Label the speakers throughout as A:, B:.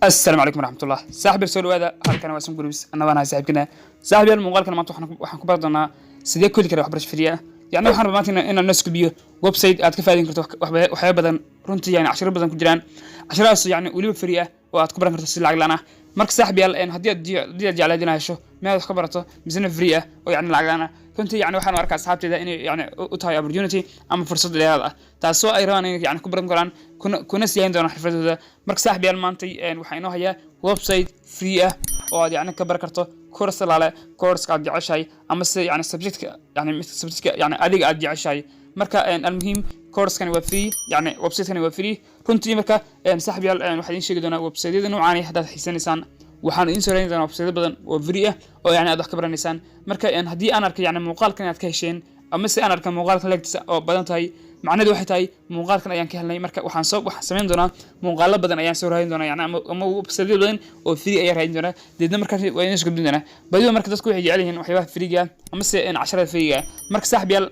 A: السلام عليكم ورحمة الله. صاحب السؤال هذا هل كان واسم جروبس أنا وأنا صاحب كنا صاحب المقال كان ما وحنا كبر ضنا سيدي كل كده وحبرش فيها يعني وحنا بماتنا إن الناس كبير ويب سايت أتكفى كرت وحياة بدن رنتي يعني 10 بدن كجران 10 يعني وليب فريقة وأتكبر كرت السلة عقلنا مركز صاحبي الآن هدي على دينا شو ما خبرته ميزان فريقة ويعني العقلنا كنت يعني وحنا أركز أصحابتي ده إني يعني أتاي opportunity أما فرصة لهذا تاسو أيران يعني كبر مقالن كنا سيان دون حفرته ده مركز صاحبي المانتي وحينه هي ويب سايت فريقة ويعني كبر كرته كورس على كورس قاعد يعيشها أما يعني سبجكت يعني أديك قاعد يعيشها مركا المهم كورس كان ويب فري يعني ويب سايت كان ويب فري كنت مركا صاحبي waxaan sheegi doonaa web site-yada noocan ah hadaad xiisaneysaan waxaan idin soo raadin doonaa web site badan oo free ah oo yani aad wax ka baranaysaan marka hadii aan arkay yani muuqaalkan aad ka hesheen ama si aan arkay muuqaalka leegtiisa oo badan tahay macnaheedu waxay tahay muuqaalkan ayaan ka helnay marka waxaan sameyn doonaa muuqaalo badan ayaan soo raadin doonaa yani ama web site badan oo free ayaan raadin doonaa deedna markaas waa inaan isku doonaa badiyo marka dadku waxay jecel yihiin waxyaabaha free-ga ama si casharada free-ga marka saaxiibayaal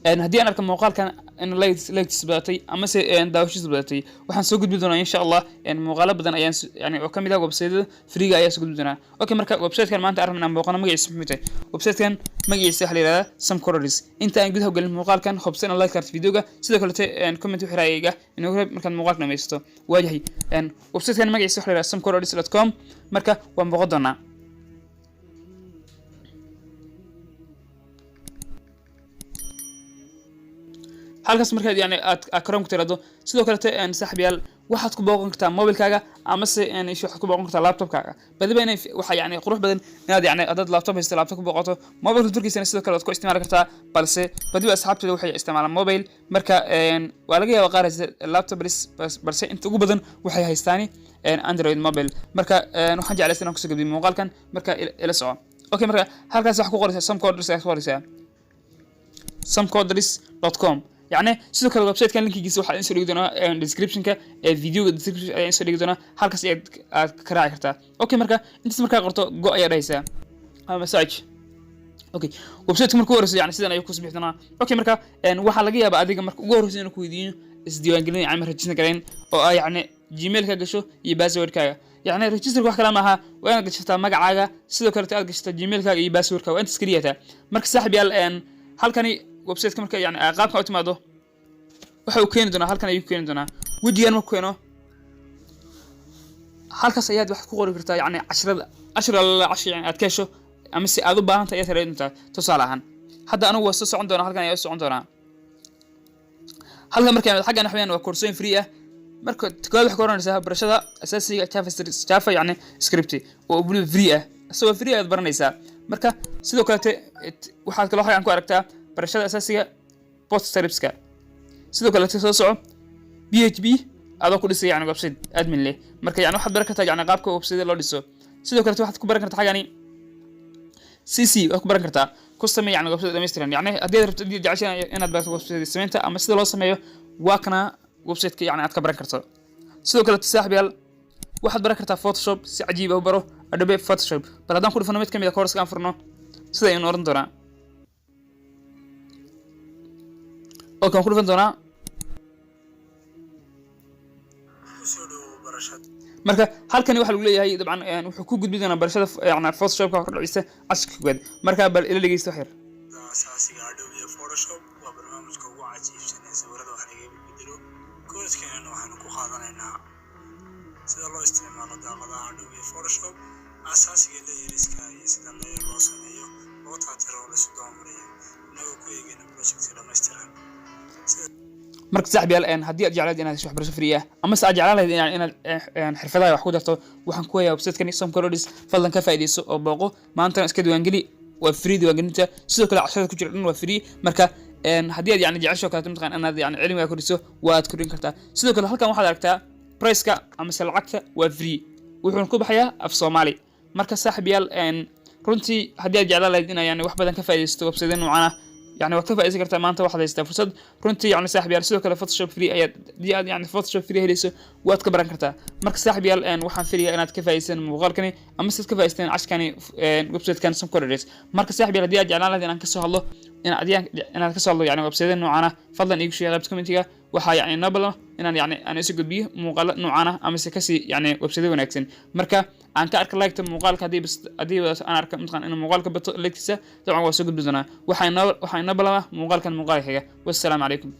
A: هدي أنا كم مقال كان إن لايت سباتي أما داوش سباتي وحن سوق بدنا إن شاء الله يعني مقالة بدنا يعني وكم ده ويب سايت فري جاي سوق بدنا أوكي مركب ويب سايت كان ما أنت عارف من مقالنا ما يسمح متى ويب سايت كان ما يسهل على سم كوريز أنت أنجدها وقال المقال كان خبصنا لايك كارت فيديوجا سيدا كلته إن كومنت وحرايجا إنه مركب مقالنا ما يستو واجهي إن ويب سايت كان ما يسهل على samcorridis.com مركب ومقدرنا halkaas markaad yani aad akram ku tirado sidoo kale saaxiibayaal waxaad ku booqan kartaa mobilkaaga ama se waxaad ku booqan kartaa laptopkaaga badiba inay waxa yani qurux badan inaad yani adad laptop haysto laptop ku booqato mobilka turkiisana sidoo kale aad ku isticmaali kartaa balse badiba asxaabteeda waxay isticmaalaan mobile marka waa laga yaabaa qaar laptop balse inta ugu badan waxay haystaani android mobile marka waxaan jeclaysan inaan kusoo gudbiyo muuqaalkan marka ila soco okay marka halkaas wax ku qoraysaa samcorridis.com يعني sidoo kale website kan linkigiisa waxa insoo dhigi doonaa description ka video description ay insoo dhigi doonaa halkaas aad ka raaci kartaa okay marka intaas marka qorto go ayaa dhaysaa ama message okay website markuu horeyso yani sidan ay ku soo bixinaa okay marka waxa laga yaabaa adiga marka ugu horeyso inuu ku weydiiyo isdiiwaangelin ama register gareyn oo ay yani gmail ka gasho iyo password kaaga يعني register wax kala ma aha waa inaad gashataa magacaaga sidoo kale aad gashataa gmail kaaga iyo password kaaga inta iskaliyataa marka saaxiibayaal halkani website ka marka yani qaabka u timaado waxa uu keenay doonaa halkan ayuu keenay doonaa wajigan ma keeno halkaas ayaad wax ku qori kartaa yani 10 yani aad ka hesho ama si aad u baahan tahay aad raadintaa tusaale ahaan hadda anigu waa soo socon doonaa halkan ayaa socon doonaa halkan markaan xaggan waxaan waa koorsooyin free ah marka koob wax ku oranaysaa barashada asaasiga Java yani script oo bulu free ah asoo free aad baranaysaa marka sidoo kale waxaad kala xayan ku aragtaa barashada asaasiga PostScriptska sidoo kale soo soco PHP adoo ku dhisay yani website admin leh marka yani waxaad baran kartaa yani qaabka website loo dhiso sidoo kale waxaad ku baran kartaa xagani CC waxaad ku baran kartaa ku sameey yani website dhameystiran yani haddii aad rabto inaad barato website sameynta ama sida loo sameeyo waa kana website-ka yani aad ka baran karto sidoo kale saaxiibayaal waxaad baran kartaa Photoshop si cajiib ah u baro Adobe Photoshop bal haddaan ku dhufano mid kamid ah course-ka aan furno sida aynu oran doonaa oo kan ku dhufan doonaa marka halkani waxa lagu leeyahay dabcan wuxuu ku gudbi doonaa barashada yani Photoshop ka kordhisa aska guud marka bal ila dhageysto xir
B: asaasiga Adobe Photoshop waa barnaamijka ugu cajiibsan ee sawirada wax laga bedelo course-kan waxaan ku qaadanaynaa sida loo isticmaalo daaqadaha Adobe Photoshop asaasiga layeriska iyo sida loo sameeyo loo taatiro la soo doomariyo inagu ku eegayna project dhameystiran
A: marka saaxiibayaal hadii aad jeclayd inaad wax barasho free ah ama si aad jeclayd inaad xirfadaha wax ku darto waxaan ku hayaa website-kan samcorridis fadlan ka faa'iideyso oo booqo maanta iska diiwaangeli waa free diiwaangelinta sidoo kale casharada ku jira dhan waa free marka hadii aad yani jecesho kala timid inaad yani cilmiga kordhiso waad kordhin kartaa sidoo kale halkan waxaad aragtaa price-ka ama lacagta waa free wuxuu ku baxayaa af Soomaali marka saaxiibayaal runtii hadii aad jeclayd inaad yani wax badan ka faa'iideysto website noocan ah يعني وقت فايزة كرتا ما أنت واحد يستوى فرصة رنتي يعني ساحب يال سلوك فوتوشوب فري أياد دي يعني فوتوشوب فري هليسو وقت كبران كرتا مركز ساحب يال أن وحن فري أنا كفايسن مغال كني أما ست كفايسن عش كاني ويب سايت كان سم كوريس مركز ساحب يال دي أجعل على دي أنا كسر الله inaad ka soo hadlo yani website noocana fadlan igu sheeg qaybta commentiga waxa yani nabala inaan yani aan isu gudbiyo muuqaal noocana ama si kasi yani website wanaagsan marka aan ka arka like muuqaalka hadii aan arka midqan in muuqaalka bato like-kiisa dabcan waa soo gudbi doonaa waxay nabala muuqaalkan muuqaal xiga wassalaam calaykum